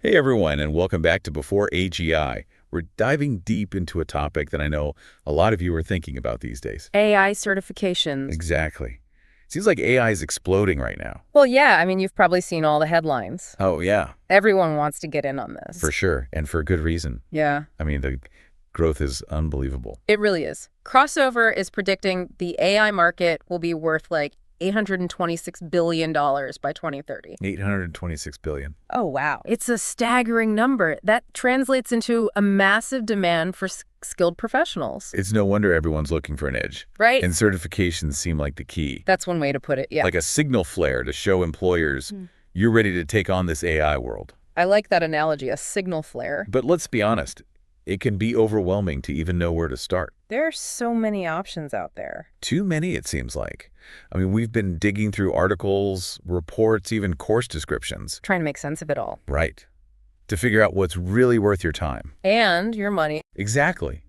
Hey everyone, and welcome back to Before AGI. We're diving deep into a topic that I know a lot of you are thinking about these days. AI certifications. Exactly. Seems like AI is exploding right now. Well, yeah, you've probably seen all the headlines. Oh yeah, Everyone wants to get in on for this. sure, and for good reason. Yeah, The growth is unbelievable. it really is. Crossover is predicting the AI market will be worth like $826 billion by 2030. 826 billion. Oh, wow. It's a staggering number. That translates into a massive demand for skilled professionals. It's no wonder everyone's looking for an edge. Right? And certifications seem like the key. That's one way to put it, yeah. Like a signal flare to show employers you're ready to take on this AI world. I like that analogy, a signal flare. But let's be honest, it can be overwhelming to even know where to start. There are so many options out there. Too many, it seems like. We've been digging through articles, reports, even course descriptions. Trying to make sense of it all. Right. To figure out what's really worth your time. And your money. Exactly.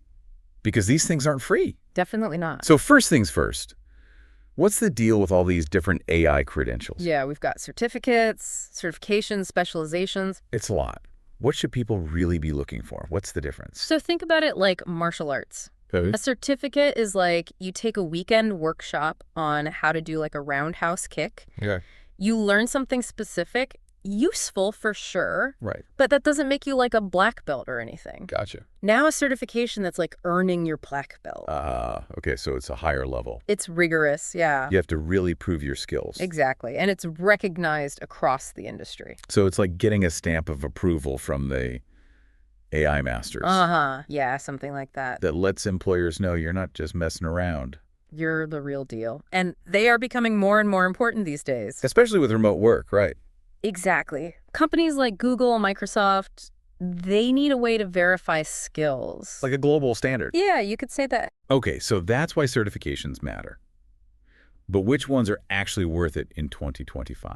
Because these things aren't free. Definitely not. So first things first, what's the deal with all these different AI credentials? Yeah, we've got certificates, certifications, specializations. It's a lot. What should people really be looking for? What's the difference? So think about it like martial arts. Okay. A certificate is like you take a weekend workshop on how to do like a roundhouse kick. Yeah. You learn something specific, useful for sure, Right. but that doesn't make you like a black belt or anything. Gotcha. Now a certification that's like earning your black belt. Okay, so it's a higher level. It's rigorous, yeah. You have to really prove your skills. Exactly. And it's recognized across the industry. So it's like getting a stamp of approval from the AI masters. Uh-huh. Yeah, something like that. That lets employers know you're not just messing around. You're the real deal. And they are becoming more and more important these days. Especially with remote work, right? Exactly. Companies like Google, Microsoft, they need a way to verify skills. Like a global standard. Yeah, you could say that. Okay, so that's why certifications matter. But which ones are actually worth it in 2025?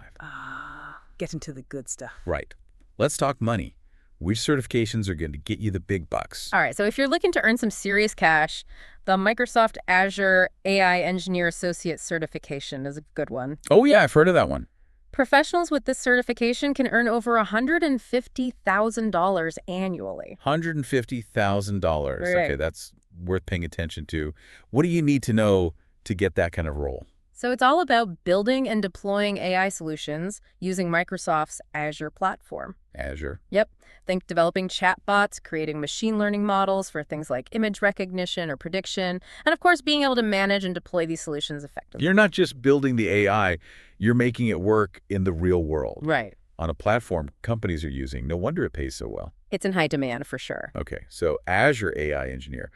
Get into the good stuff. Right. Let's talk money. Which certifications are going to get you the big bucks? All right, so if you're looking to earn some serious cash, the Microsoft Azure AI Engineer Associate certification is a good one. Oh yeah, I've heard of that one. Professionals with this certification can earn over $150,000 annually. $150,000. Right. Okay, that's worth paying attention to. What do you need to know to get that kind of role? So it's all about building and deploying AI solutions using Microsoft's Azure platform. Azure. Yep. Think developing chatbots, creating machine learning models for things like image recognition or prediction, and of course, being able to manage and deploy these solutions effectively. You're not just building the AI, you're making it work in the real world. Right. On a platform companies are using. No wonder it pays so well. It's in high demand for sure. Okay, so Azure AI Engineer.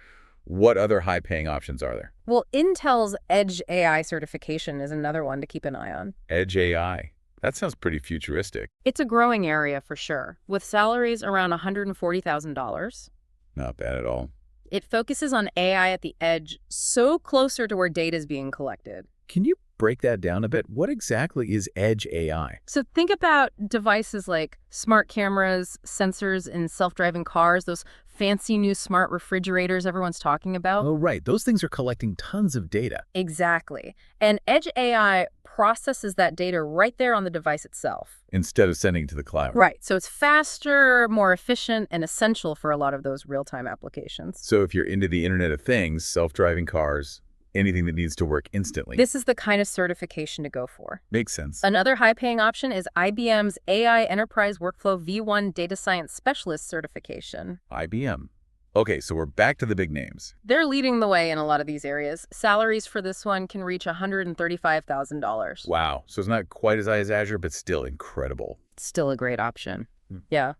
What other high-paying options are there? Well, Intel's Edge AI certification is another one to keep an eye on. Edge AI. That sounds pretty futuristic. It's a growing area for sure, with salaries around $140,000. Not bad at all. It focuses on AI at the edge, so closer to where data is being collected. Can you break that down a bit? What exactly is Edge AI? So think about devices like smart cameras, sensors in self-driving cars, those fancy new smart refrigerators everyone's talking about. Oh, right. Those things are collecting tons of data. Exactly. And Edge AI processes that data right there on the device itself. Instead of sending it to the cloud. Right. So it's faster, more efficient, and essential for a lot of those real-time applications. So if you're into the Internet of Things, self-driving cars, anything that needs to work instantly. This is the kind of certification to go for. Makes sense. Another high-paying option is IBM's AI Enterprise Workflow V1 Data Science Specialist certification. IBM. Okay, so we're back to the big names. They're leading the way in a lot of these areas. Salaries for this one can reach $135,000. Wow. So it's not quite as high as Azure, but still incredible. Still a great option. Yeah.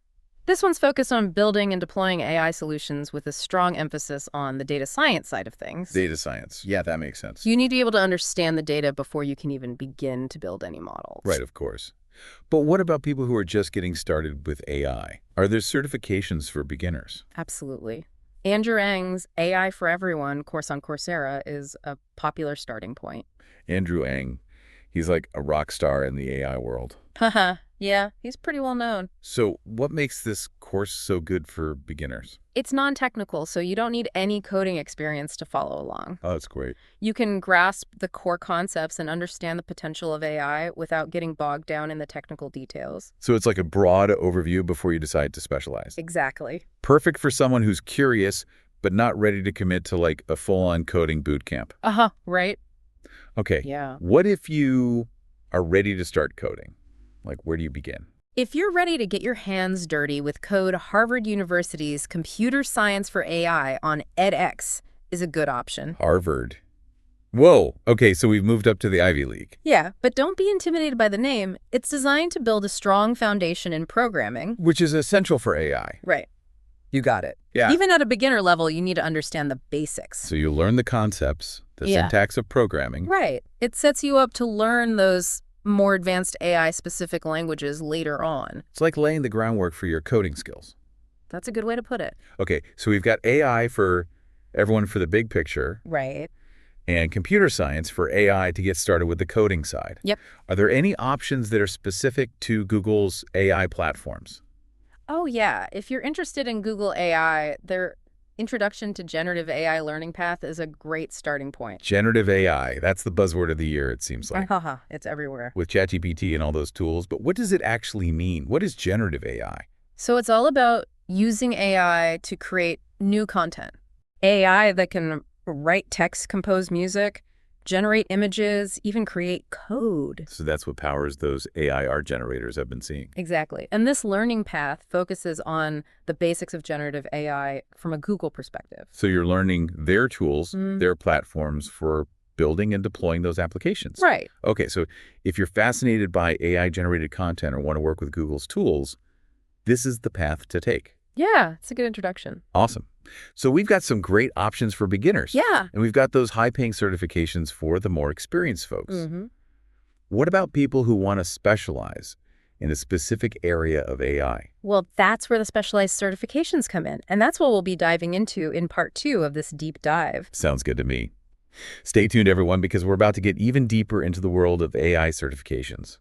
This one's focused on building and deploying AI solutions with a strong emphasis on the data science side of things. Data science. Yeah, that makes sense. You need to be able to understand the data before you can even begin to build any models. Right, of course. But what about people who are just getting started with AI? Are there certifications for beginners? Absolutely. Andrew Ng's AI for Everyone course on Coursera is a popular starting point. Andrew Ng. He's like a rock star in the AI world. Haha. Yeah, he's pretty well known. So what makes this course so good for beginners? It's non-technical, so you don't need any coding experience to follow along. Oh, that's great. You can grasp the core concepts and understand the potential of AI without getting bogged down in the technical details. So it's like a broad overview before you decide to specialize. Exactly. Perfect for someone who's curious, but not ready to commit to like a full-on coding boot camp. Uh-huh, right? Okay. Yeah. What if you are ready to start coding? Like, where do you begin? If you're ready to get your hands dirty with code, Harvard University's Computer Science for AI on edX is a good option. Harvard. Whoa. Okay, so we've moved up to the Ivy League. Yeah, but don't be intimidated by the name. It's designed to build a strong foundation in programming. Which is essential for AI. Right. You got it. Yeah. Even at a beginner level, you need to understand the basics. So you learn the concepts, the Yeah. syntax of programming. Right. It sets you up to learn those more advanced AI-specific languages later on. It's like laying the groundwork for your coding skills. That's a good way to put it. Okay, so we've got AI for everyone for the big picture Right. and computer science for AI to get started with the coding side. Yep. Are there any options that are specific to Google's AI platforms? Oh, yeah. If you're interested in Google AI, their Introduction to Generative AI Learning Path is a great starting point. Generative AI, that's the buzzword of the year, it seems like, Haha, it's everywhere. with ChatGPT and all those tools. But what does it actually mean? What is generative AI? So it's all about using AI to create new content. AI that can write text, compose music, generate images, even create code. So that's what powers those AI art generators I've been seeing. Exactly. And this learning path focuses on the basics of generative AI from a Google perspective. So you're learning their tools, their platforms for building and deploying those applications. Right. Okay, so if you're fascinated by AI-generated content or want to work with Google's tools, this is the path to take. Yeah, it's a good introduction. Awesome. So we've got some great options for beginners. Yeah. And we've got those high-paying certifications for the more experienced folks. What about people who want to specialize in a specific area of AI? Well, that's where the specialized certifications come in. And that's what we'll be diving into in part 2 of this deep dive. Sounds good to me. Stay tuned, everyone, because we're about to get even deeper into the world of AI certifications.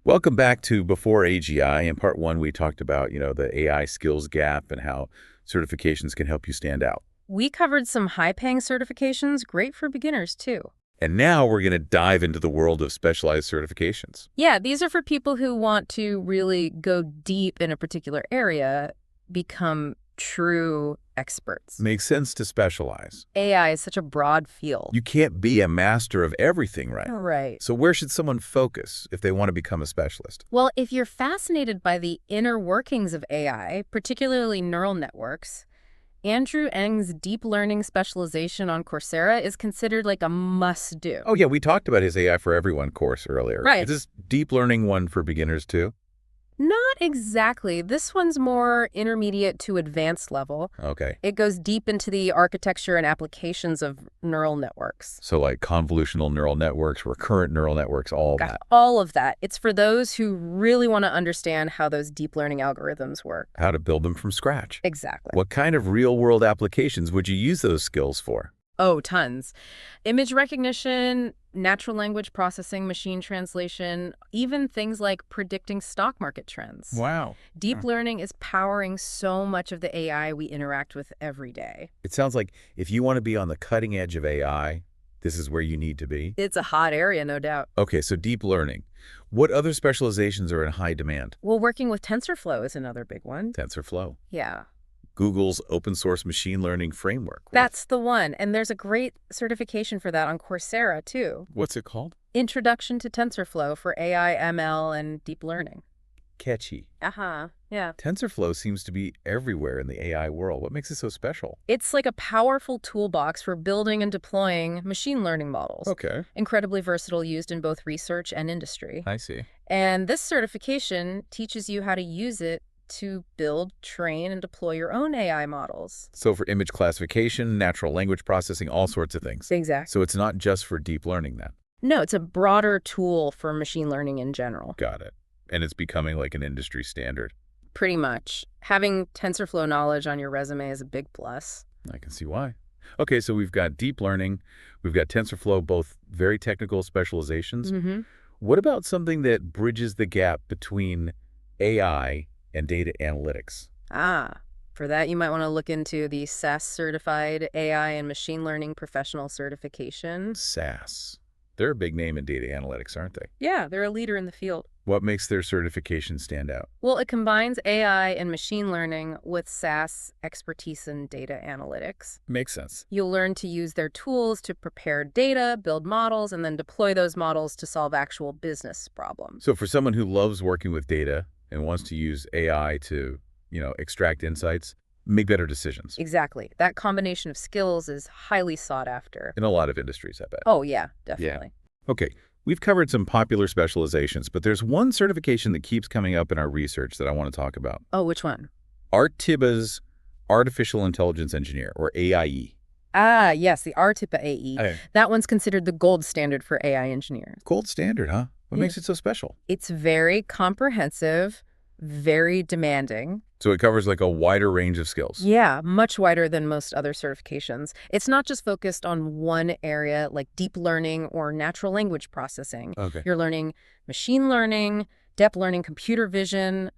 Welcome back to Before AGI. In part 1, we talked about, the AI skills gap and how certifications can help you stand out. We covered some high-paying certifications, great for beginners too. And now we're going to dive into the world of specialized certifications. Yeah, these are for people who want to really go deep in a particular area, become true experts. Makes sense to specialize. AI is such a broad field. You can't be a master of everything, right? Right. So where should someone focus if they want to become a specialist? Well, if you're fascinated by the inner workings of AI, particularly neural networks, Andrew Ng's deep learning specialization on Coursera is considered like a must-do. Oh, yeah, we talked about his AI for Everyone course earlier. Right. Is this deep learning one for beginners too? Not exactly. This one's more intermediate to advanced level. Okay. It goes deep into the architecture and applications of neural networks. So like convolutional neural networks, recurrent neural networks, all Got that. all of that. It's for those who really want to understand how those deep learning algorithms work. How to build them from scratch. Exactly. What kind of real-world applications would you use those skills for? Oh, tons. Image recognition, natural language processing, machine translation, even things like predicting stock market trends. Wow. Deep learning is powering so much of the AI we interact with every day. It sounds like if you want to be on the cutting edge of AI, this is where you need to be. It's a hot area, no doubt. Okay, so deep learning. What other specializations are in high demand? Well, working with TensorFlow is another big one. TensorFlow. Yeah. Google's open source machine learning framework. That's the one. And there's a great certification for that on Coursera, too. What's it called? Introduction to TensorFlow for AI, ML, and deep learning. Catchy. Uh-huh. Yeah. TensorFlow seems to be everywhere in the AI world. What makes it so special? It's like a powerful toolbox for building and deploying machine learning models. Okay. Incredibly versatile, used in both research and industry. I see. And this certification teaches you how to use it to build, train, and deploy your own AI models. So for image classification, natural language processing, all sorts of things. Exactly. So it's not just for deep learning then. No, it's a broader tool for machine learning in general. Got it. And it's becoming like an industry standard. Pretty much. Having TensorFlow knowledge on your resume is a big plus. I can see why. Okay, so we've got deep learning, we've got TensorFlow, both very technical specializations. What about something that bridges the gap between AI and data analytics? For that, you might want to look into the SAS Certified AI and Machine Learning Professional Certification. SAS. They're a big name in data analytics, aren't they? Yeah, they're a leader in the field. What makes their certification stand out? Well, it combines AI and machine learning with SAS expertise in data analytics. Makes sense. You'll learn to use their tools to prepare data, build models, and then deploy those models to solve actual business problems. So for someone who loves working with data and wants to use AI to, extract insights, make better decisions. Exactly. That combination of skills is highly sought after. In a lot of industries, I bet. Oh, yeah, definitely. Okay, we've covered some popular specializations, but there's one certification that keeps coming up in our research that I want to talk about. Oh, which one? Artiba's Artificial Intelligence Engineer, or AIE. Yes, the RTIPA AE. Okay. That one's considered the gold standard for AI engineers. Gold standard, huh? What Yeah. makes it so special? It's very comprehensive, very demanding. So it covers like a wider range of skills. Yeah, much wider than most other certifications. It's not just focused on one area like deep learning or natural language processing. Okay. You're learning machine learning, depth learning, computer vision,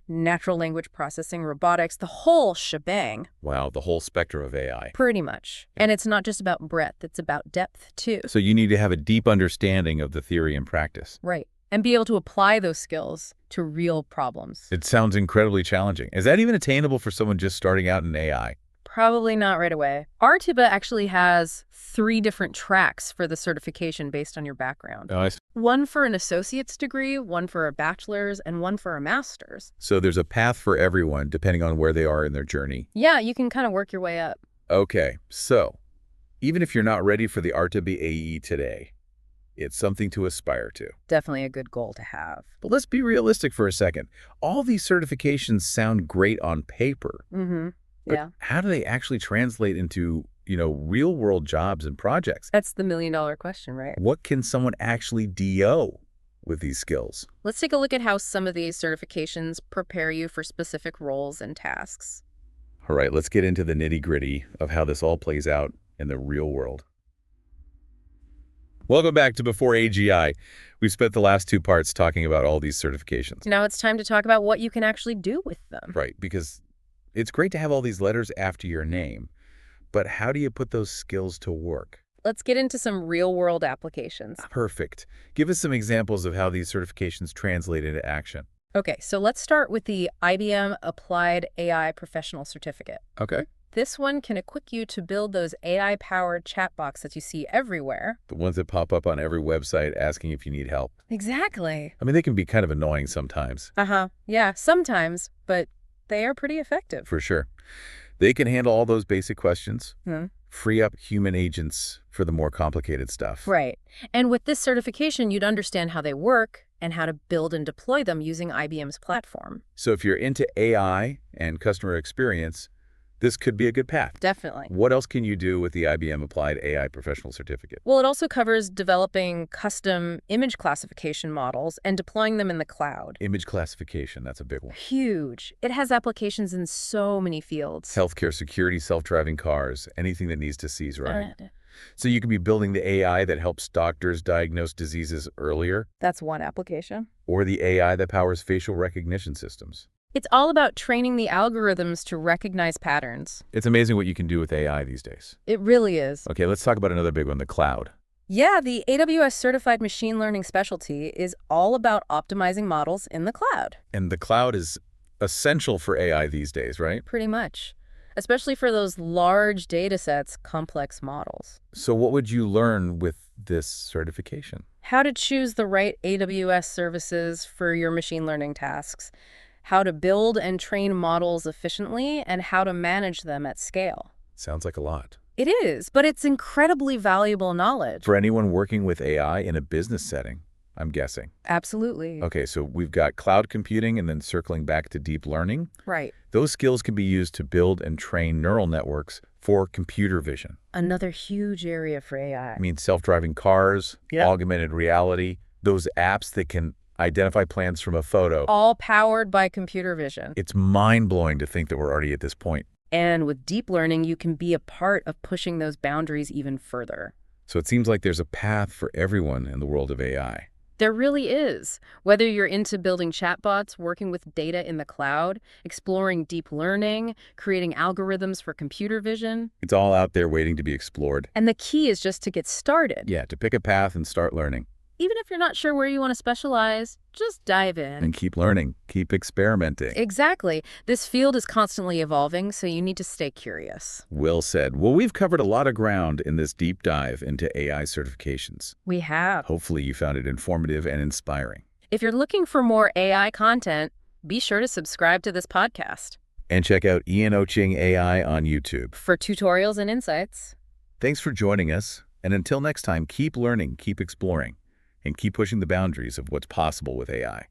natural language processing, robotics, the whole shebang, Wow, the whole spectrum of AI. pretty much. And it's not just about breadth, it's about depth too. So you need to have a deep understanding of the theory and practice. Right. And be able to apply those skills to real problems. It sounds incredibly challenging. Is that even attainable for someone just starting out in AI? Probably not right away. RTIBA actually has 3 different tracks for the certification based on your background. Oh, I see. One for an associate's degree, one for a bachelor's, and one for a master's. So there's a path for everyone depending on where they are in their journey. Yeah, you can kind of work your way up. Okay, so even if you're not ready for the Artiba AE today, it's something to aspire to. Definitely a good goal to have. But let's be realistic for a second. All these certifications sound great on paper. Mm-hmm. But Yeah. how do they actually translate into, real-world jobs and projects? That's the million-dollar question, right? What can someone actually do with these skills? Let's take a look at how some of these certifications prepare you for specific roles and tasks. All right, let's get into the nitty-gritty of how this all plays out in the real world. Welcome back to Before AGI. We've spent the last 2 parts talking about all these certifications. Now it's time to talk about what you can actually do with them. Right, because it's great to have all these letters after your name, but how do you put those skills to work? Let's get into some real-world applications. Perfect. Give us some examples of how these certifications translate into action. Okay, so let's start with the IBM Applied AI Professional Certificate. Okay. This one can equip you to build those AI-powered chatbots that you see everywhere. The ones that pop up on every website asking if you need help. Exactly. I mean, they can be kind of annoying sometimes. Yeah, sometimes, but they are pretty effective. For sure. They can handle all those basic questions, Hmm. free up human agents for the more complicated stuff. Right. And with this certification, you'd understand how they work and how to build and deploy them using IBM's platform. So if you're into AI and customer experience, this could be a good path. Definitely. What else can you do with the IBM Applied AI Professional Certificate? Well, it also covers developing custom image classification models and deploying them in the cloud. Image classification, that's a big one. Huge. It has applications in so many fields. Healthcare security, self-driving cars, anything that needs to seize, right? So you can be building the AI that helps doctors diagnose diseases earlier, That's one application. or the AI that powers facial recognition systems. It's all about training the algorithms to recognize patterns. It's amazing what you can do with AI these days. It really is. Okay, let's talk about another big one, the cloud. Yeah, the AWS Certified Machine Learning specialty is all about optimizing models in the cloud. And the cloud is essential for AI these days, right? Pretty much. Especially for those large data sets, complex models. So what would you learn with this certification? How to choose the right AWS services for your machine learning tasks, how to build and train models efficiently, and how to manage them at scale. Sounds like a lot. It is, but it's incredibly valuable knowledge. For anyone working with AI in a business setting, I'm guessing. Absolutely. Okay, so we've got cloud computing and then circling back to deep learning. Right. Those skills can be used to build and train neural networks for computer vision. Another huge area for AI. I mean, self-driving cars, Yeah. augmented reality, those apps that can identify plants from a photo. All powered by computer vision. It's mind-blowing to think that we're already at this point. And with deep learning, you can be a part of pushing those boundaries even further. So it seems like there's a path for everyone in the world of AI. There really is. Whether you're into building chatbots, working with data in the cloud, exploring deep learning, creating algorithms for computer vision. It's all out there waiting to be explored. And the key is just to get started. Yeah, to pick a path and start learning. Even if you're not sure where you want to specialize, just dive in. And keep learning, keep experimenting. Exactly. This field is constantly evolving, so you need to stay curious. Well said. Well, we've covered a lot of ground in this deep dive into AI certifications. We have. Hopefully you found it informative and inspiring. If you're looking for more AI content, be sure to subscribe to this podcast. And check out Ian Ochieng AI on YouTube. For tutorials and insights. Thanks for joining us. And until next time, keep learning, keep exploring, and keep pushing the boundaries of what's possible with AI.